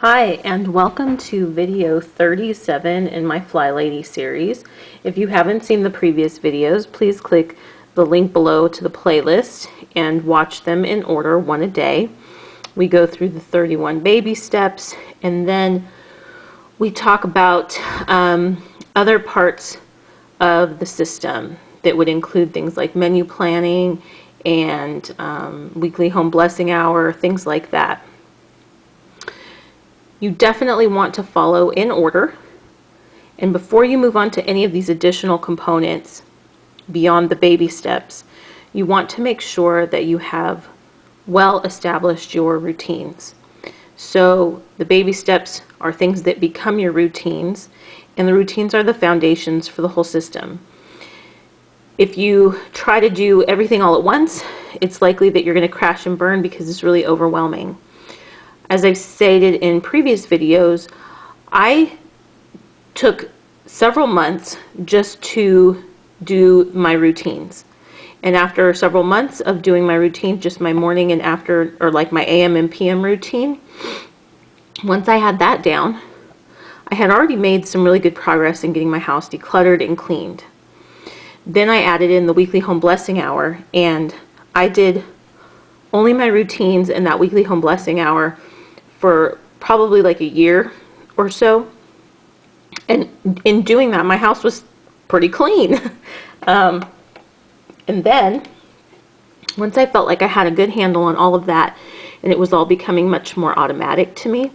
Hi, and welcome to video 37 in my FlyLady series. If you haven't seen the previous videos, please click the link below to the playlist and watch them in order, one a day. We go through the 31 baby steps, and then we talk about other parts of the system that would include things like menu planning and weekly home blessing hour, things like that. You definitely want to follow in order, and before you move on to any of these additional components beyond the baby steps, you want to make sure that you have well established your routines. So the baby steps are things that become your routines, and the routines are the foundations for the whole system. If you try to do everything all at once, it's likely that you're going to crash and burn because it's really overwhelming. As I've stated in previous videos, I took several months just to do my routines. And after several months of doing my routine, just my morning and after, or like my AM and PM routine, once I had that down, I had already made some really good progress in getting my house decluttered and cleaned. Then I added in the weekly home blessing hour, and I did only my routines in that weekly home blessing hour for probably like a year or so. And in doing that, my house was pretty clean. And then once I felt like I had a good handle on all of that and it was all becoming much more automatic to me,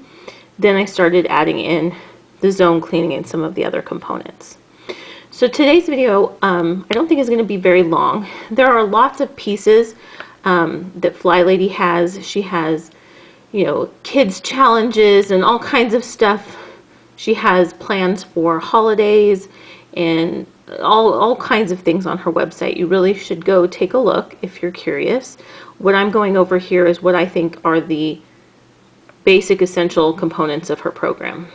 then I started adding in the zone cleaning and some of the other components. So today's video, I don't think is going to be very long. There are lots of pieces that FlyLady has. She has, you know, kids challenges and all kinds of stuff. She has plans for holidays and all kinds of things on her website. You really should go take a look if you're curious. What I'm going over here is what I think are the basic essential components of her program.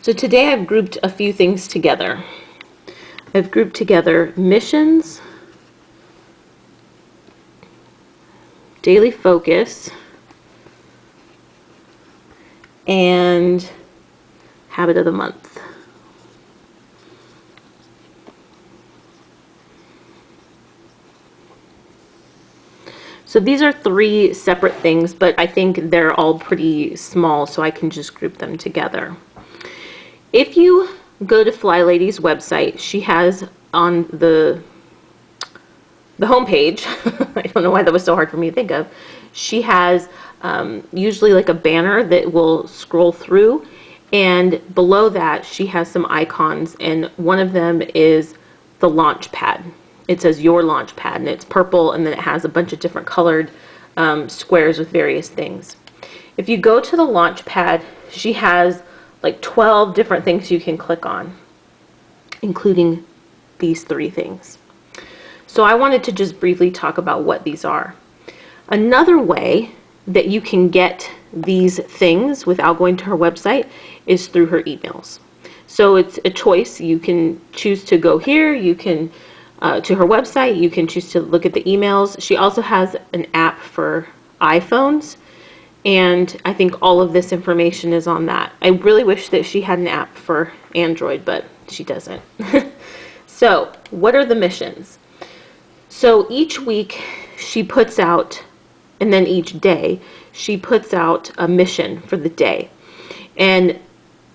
So today I've grouped a few things together. I've grouped together missions, daily focus, and habit of the month. So these are three separate things, but I think they're all pretty small, so I can just group them together. If you go to FlyLady's website, she has on the homepage, I don't know why that was so hard for me to think of, she has usually like a banner that will scroll through, and below that she has some icons, and one of them is the launch pad. It says your launch pad, and it's purple, and then it has a bunch of different colored squares with various things. If you go to the launch pad, she has like 12 different things you can click on, including these three things. So I wanted to just briefly talk about what these are. Another way that you can get these things without going to her website is through her emails. So it's a choice. You can choose to go here, you can to her website, you can choose to look at the emails. She also has an app for iPhones, and I think all of this information is on that. I really wish that she had an app for Android, but she doesn't. So what are the missions? So each week she puts out, and then each day she puts out a mission for the day. And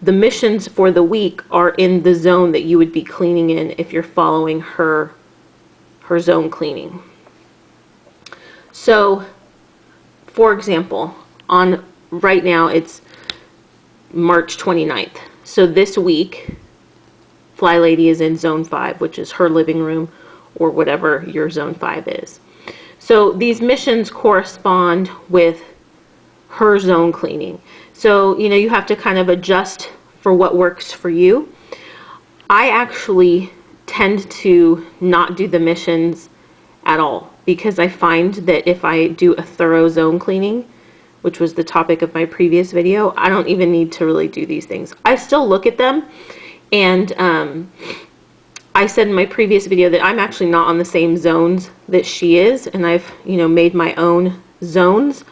the missions for the week are in the zone that you would be cleaning in if you're following her zone cleaning. So for example, right now it's March 29th. So this week FlyLady is in zone 5, which is her living room or whatever your zone 5 is. So these missions correspond with her zone cleaning. So, you know, you have to kind of adjust for what works for you. I actually tend to not do the missions at all, because I find that if I do a thorough zone cleaning, which was the topic of my previous video, I don't even need to really do these things. I still look at them, and I said in my previous video that I'm actually not on the same zones that she is, and I've, you know, made my own zones,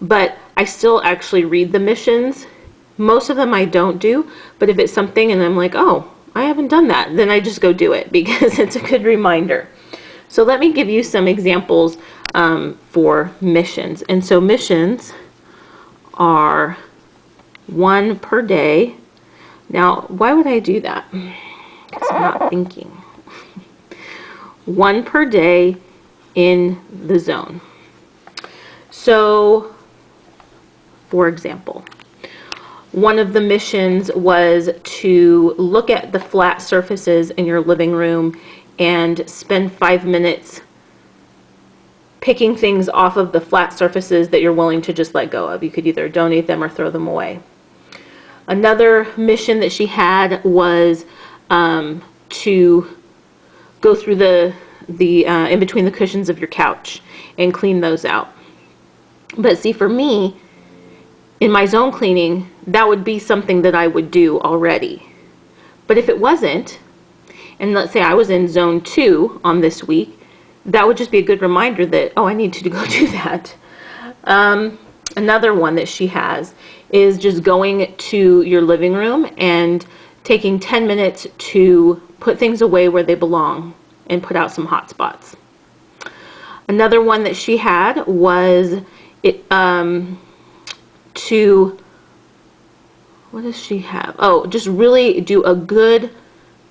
but I still actually read the missions. Most of them I don't do, but if it's something and I'm like, oh, I haven't done that, then I just go do it because it's a good reminder. So let me give you some examples for missions. And so missions are one per day. Now, why would I do that? Because I'm not thinking. One per day in the zone. So, for example, one of the missions was to look at the flat surfaces in your living room and spend 5 minutes picking things off of the flat surfaces that you're willing to just let go of. You could either donate them or throw them away. Another mission that she had was to go through the in between the cushions of your couch and clean those out. But see, for me, in my zone cleaning, that would be something that I would do already. But if it wasn't, and let's say I was in zone 2 on this week, that would just be a good reminder that, oh, I need to go do that. Another one that she has is just going to your living room and taking 10 minutes to put things away where they belong and put out some hot spots. Another one that she had was what does she have? Oh, just really do a good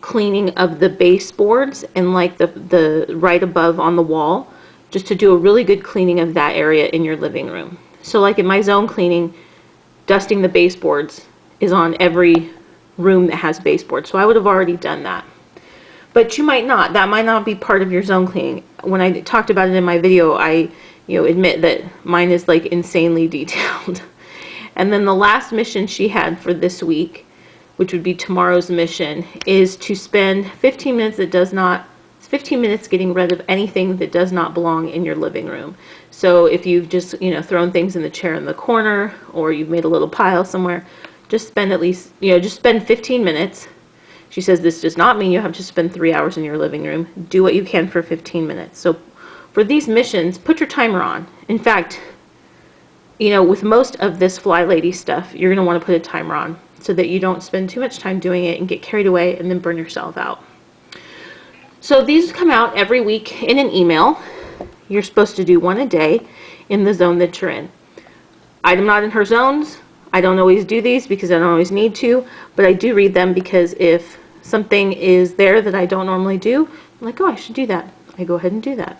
cleaning of the baseboards and like the right above on the wall, just to do a really good cleaning of that area in your living room. So like in my zone cleaning, dusting the baseboards is on every room that has baseboards. So I would have already done that. But you might not. That might not be part of your zone cleaning. When I talked about it in my video, I admit that mine is like insanely detailed. And then the last mission she had for this week, which would be tomorrow's mission, is to spend 15 minutes it's 15 minutes getting rid of anything that does not belong in your living room. So if you've just, thrown things in the chair in the corner, or you've made a little pile somewhere, just spend at least, just spend 15 minutes. She says this does not mean you have to spend 3 hours in your living room. Do what you can for 15 minutes. So for these missions, put your timer on. In fact, with most of this FlyLady stuff, you're going to want to put a timer on so that you don't spend too much time doing it and get carried away and then burn yourself out. So these come out every week in an email. You're supposed to do one a day in the zone that you're in. I'm not in her zones. I don't always do these because I don't always need to, but I do read them because if something is there that I don't normally do, I'm like, oh, I should do that. I go ahead and do that.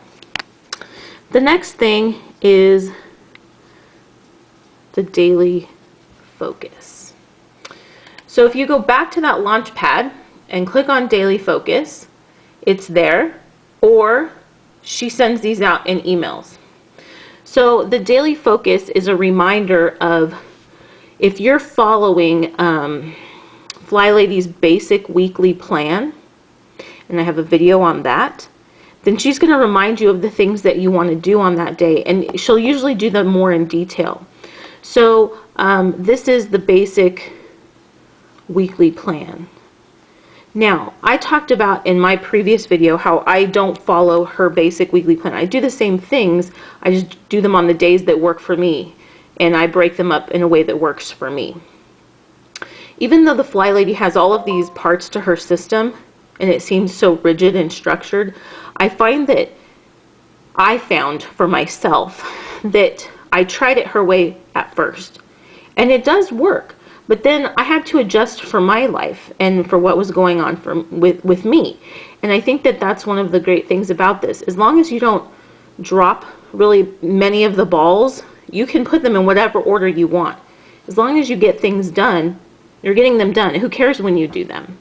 The next thing is the daily focus. So if you go back to that launch pad and click on daily focus, it's there, or she sends these out in emails. So the daily focus is a reminder of, if you're following FlyLady's basic weekly plan, and I have a video on that, then she's going to remind you of the things that you want to do on that day, and she'll usually do them more in detail. So this is the basic weekly plan. Now, I talked about in my previous video how I don't follow her basic weekly plan. I do the same things, I just do them on the days that work for me, and I break them up in a way that works for me. Even though the FlyLady has all of these parts to her system, and it seems so rigid and structured, I found for myself that I tried it her way at first. And it does work. But then I had to adjust for my life and for what was going on with me. And I think that that's one of the great things about this. As long as you don't drop really many of the balls, you can put them in whatever order you want. As long as you get things done, you're getting them done. Who cares when you do them?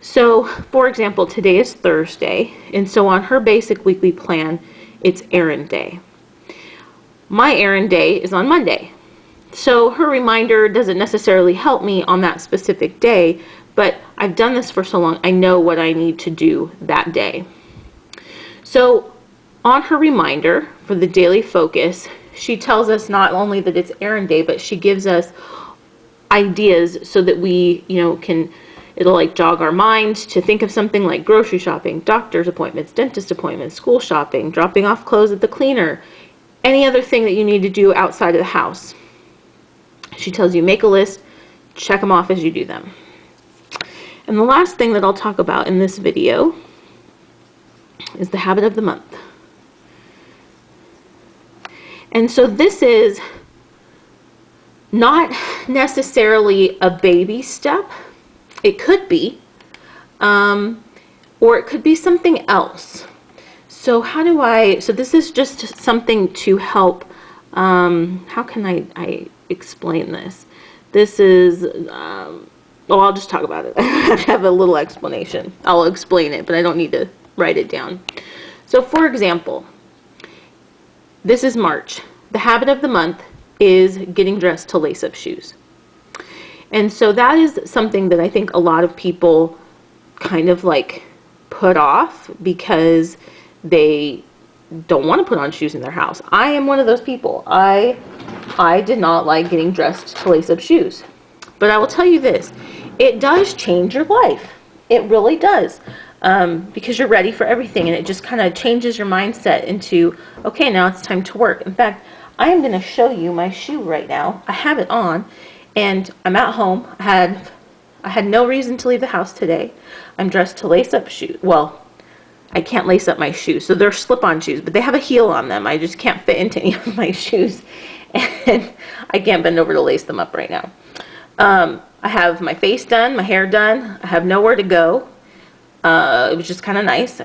So, for example, today is Thursday, and so on her basic weekly plan, it's errand day. My errand day is on Monday. So her reminder doesn't necessarily help me on that specific day, but I've done this for so long, I know what I need to do that day. So on her reminder for the daily focus, she tells us not only that it's errand day, but she gives us ideas so that we, it'll like jog our minds to think of something like grocery shopping, doctor's appointments, dentist appointments, school shopping, dropping off clothes at the cleaner, Any other thing that you need to do outside of the house. She tells you make a list, check them off as you do them. And the last thing that I'll talk about in this video is the habit of the month. And so this is not necessarily a baby step. It could be, or it could be something else. So so this is just something to help, how can I explain this? This is, well, I'll just talk about it. I have a little explanation. I'll explain it, but I don't need to write it down. So for example, this is March. The habit of the month is getting dressed to lace up shoes. And so that is something that I think a lot of people kind of like put off because they don't want to put on shoes in their house. I am one of those people. I did not like getting dressed to lace up shoes. But I will tell you this, it does change your life. It really does. Because you're ready for everything, and it just kind of changes your mindset into, okay, now it's time to work. In fact, I am going to show you my shoe right now. I have it on, and I'm at home. I had no reason to leave the house today. I'm dressed to lace up shoes. Well, I can't lace up my shoes, so they're slip-on shoes, but they have a heel on them. I just can't fit into any of my shoes, and I can't bend over to lace them up right now. I have my face done, my hair done. I have nowhere to go. It was just kind of nice.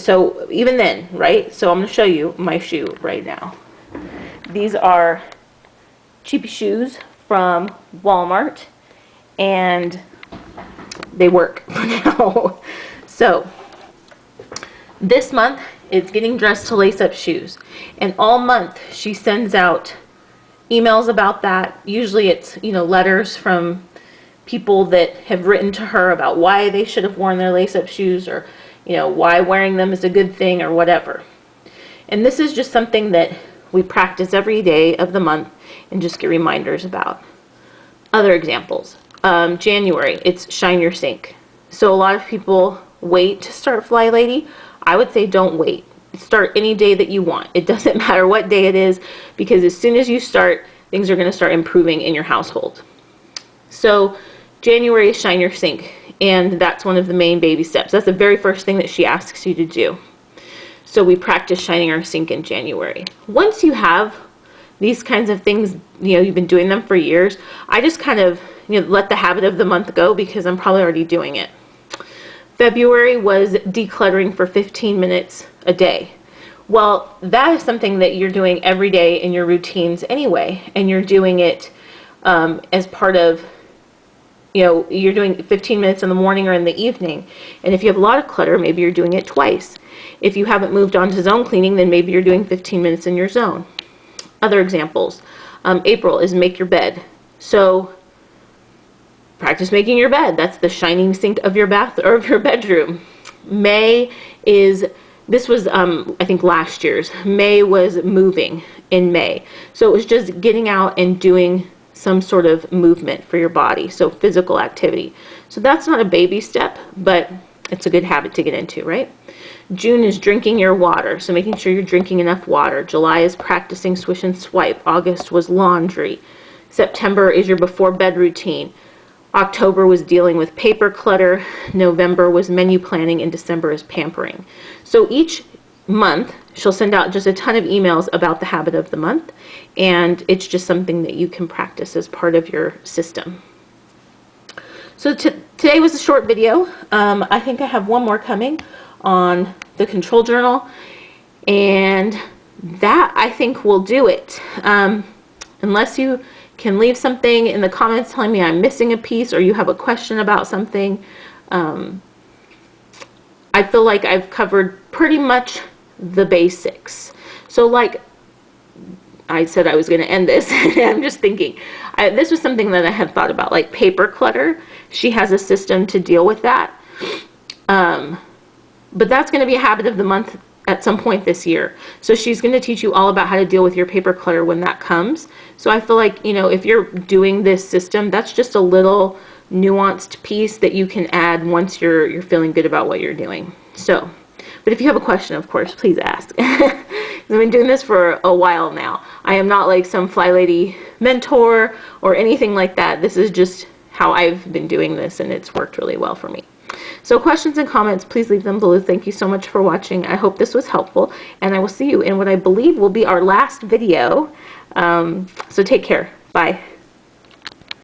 So even then, right? So I'm going to show you my shoe right now. These are cheapy shoes from Walmart, and they work for now. So this month it's getting dressed to lace up shoes, and all month she sends out emails about that. Usually it's, you know, letters from people that have written to her about why they should have worn their lace-up shoes, or, you know, why wearing them is a good thing or whatever. And this is just something that we practice every day of the month and just get reminders about. Other examples. January, it's Shine Your Sink. So a lot of people wait to start FlyLady. I would say don't wait. Start any day that you want. It doesn't matter what day it is, because as soon as you start, things are going to start improving in your household. So January is Shine Your Sink, and that's one of the main baby steps. That's the very first thing that she asks you to do. So we practice shining our sink in January. Once you have these kinds of things, you know, you've been doing them for years, I just kind of, you know, let the habit of the month go because I'm probably already doing it. February was decluttering for 15 minutes a day. Well, that is something that you're doing every day in your routines anyway, and you're doing it as part of, you know, you're doing 15 minutes in the morning or in the evening. And if you have a lot of clutter, maybe you're doing it twice. If you haven't moved on to zone cleaning, then maybe you're doing 15 minutes in your zone. Other examples. April is make your bed. So practice making your bed. That's the shining sink of your bath or of your bedroom. May is, this was I think last year's. May was moving in May. So it was just getting out and doing some sort of movement for your body, so physical activity. So that's not a baby step, but it's a good habit to get into, right? June is drinking your water, so making sure you're drinking enough water. July is practicing swish and swipe. August was laundry. September is your before bed routine. October was dealing with paper clutter. November was menu planning, and December is pampering. So each month she'll send out just a ton of emails about the habit of the month, and it's just something that you can practice as part of your system. So today was a short video. I think I have one more coming on the control journal, and that I think will do it. Unless you can leave something in the comments telling me I'm missing a piece, or you have a question about something. I feel like I've covered pretty much the basics. So like I said I was going to end this, and I'm just thinking, this was something that I had thought about, like paper clutter. She has a system to deal with that. But that's going to be a habit of the month at some point this year. So she's going to teach you all about how to deal with your paper clutter when that comes. So I feel like, you know, if you're doing this system, that's just a little nuanced piece that you can add once you're feeling good about what you're doing. So, but if you have a question, of course, please ask. I've been doing this for a while now. I am not like some FlyLady mentor or anything like that. This is just how I've been doing this, and it's worked really well for me. So questions and comments, please leave them below. Thank you so much for watching. I hope this was helpful, and I will see you in what I believe will be our last video. So take care. Bye.